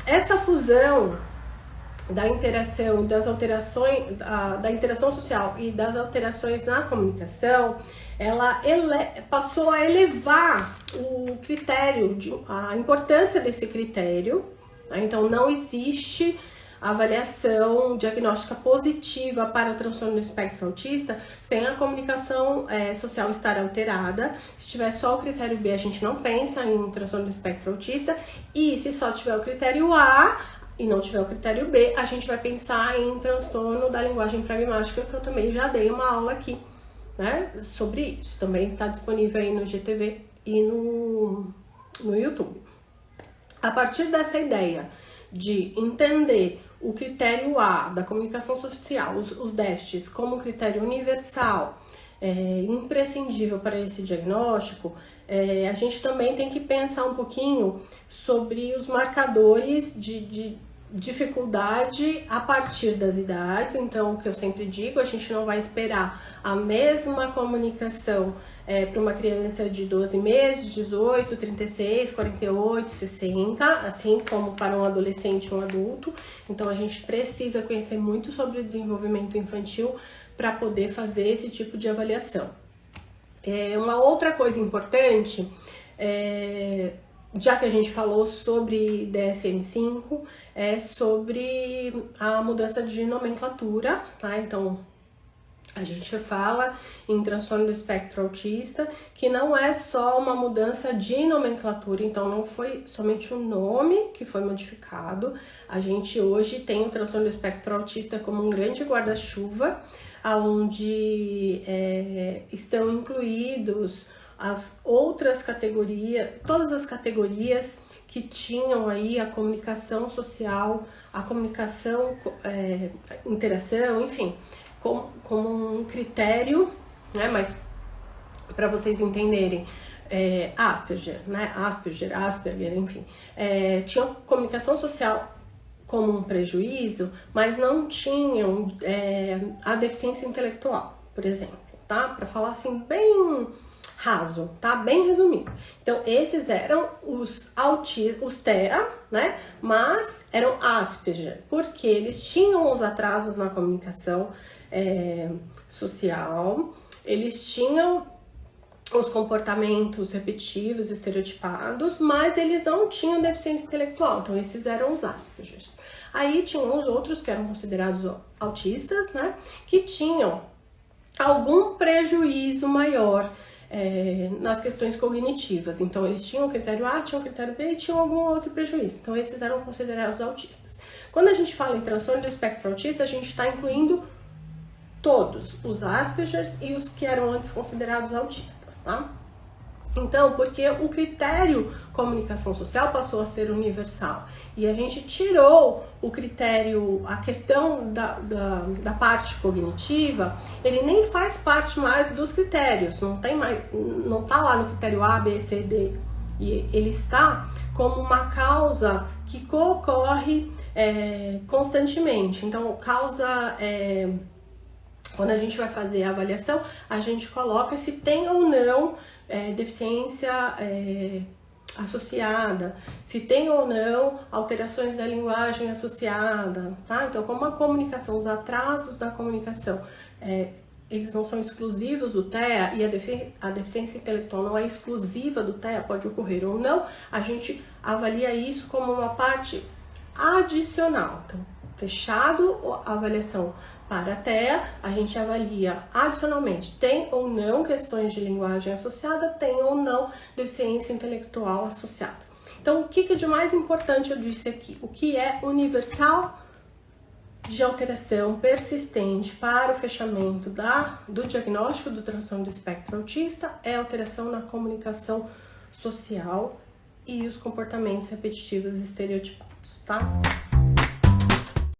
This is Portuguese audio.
essa fusão da interação e das alterações, da interação social e das alterações na comunicação, ela passou a elevar o critério, a importância desse critério, tá? Então não existe avaliação diagnóstica positiva para o transtorno do espectro autista sem a comunicação social estar alterada. Se tiver só o critério B, a gente não pensa em transtorno do espectro autista, e se só tiver o critério A e não tiver o critério B, a gente vai pensar em transtorno da linguagem pragmática, que eu também já dei uma aula aqui, né, sobre isso. Também está disponível aí no GTV e no YouTube. A partir dessa ideia de entender o critério A da comunicação social, os déficits, como critério universal, imprescindível para esse diagnóstico, a gente também tem que pensar um pouquinho sobre os marcadores de dificuldade a partir das idades. Então, o que eu sempre digo, a gente não vai esperar a mesma comunicação para uma criança de 12 meses, 18, 36, 48, 60, assim como para um adolescente e um adulto. Então, a gente precisa conhecer muito sobre o desenvolvimento infantil para poder fazer esse tipo de avaliação. Uma outra coisa importante, já que a gente falou sobre DSM-5, é sobre a mudança de nomenclatura, tá? Então, a gente fala em transtorno do espectro autista, que não é só uma mudança de nomenclatura, então não foi somente o nome que foi modificado. A gente hoje tem o transtorno do espectro autista como um grande guarda-chuva, onde estão incluídos as outras categorias, todas as categorias que tinham aí a comunicação social, a comunicação, interação, enfim, como um critério, né? Mas para vocês entenderem, Asperger, né? Asperger, enfim, tinha comunicação social como um prejuízo, mas não tinham a deficiência intelectual, por exemplo, tá? Para falar assim bem raso, tá? Bem resumido. Então, esses eram os TEA, né? Mas eram Asperger, porque eles tinham os atrasos na comunicação social, eles tinham os comportamentos repetitivos, estereotipados, mas eles não tinham deficiência intelectual. Então, esses eram os Asperger. Aí tinham os outros que eram considerados autistas, né? Que tinham algum prejuízo maior nas questões cognitivas. Então, eles tinham o critério A, tinham o critério B e tinham algum outro prejuízo. Então, esses eram considerados autistas. Quando a gente fala em transtorno do espectro autista, a gente está incluindo todos, os Asperger e os que eram antes considerados autistas, tá? Então, porque o critério comunicação social passou a ser universal e a gente tirou o critério, a questão da parte cognitiva, ele nem faz parte mais dos critérios, não tá lá no critério A, B, C, D, e ele está como uma causa que ocorre constantemente. Então, causa... Quando a gente vai fazer a avaliação, a gente coloca se tem ou não deficiência associada, se tem ou não alterações da linguagem associada, tá? Então, como a comunicação, os atrasos da comunicação, eles não são exclusivos do TEA e a deficiência intelectual não é exclusiva do TEA, pode ocorrer ou não, a gente avalia isso como uma parte adicional. Então, fechado a avaliação para a TEA, a gente avalia adicionalmente, tem ou não questões de linguagem associada, tem ou não deficiência intelectual associada. Então, o que de mais importante eu disse aqui? O que é universal de alteração persistente para o fechamento do diagnóstico do transtorno do espectro autista é alteração na comunicação social e os comportamentos repetitivos estereotipados, tá?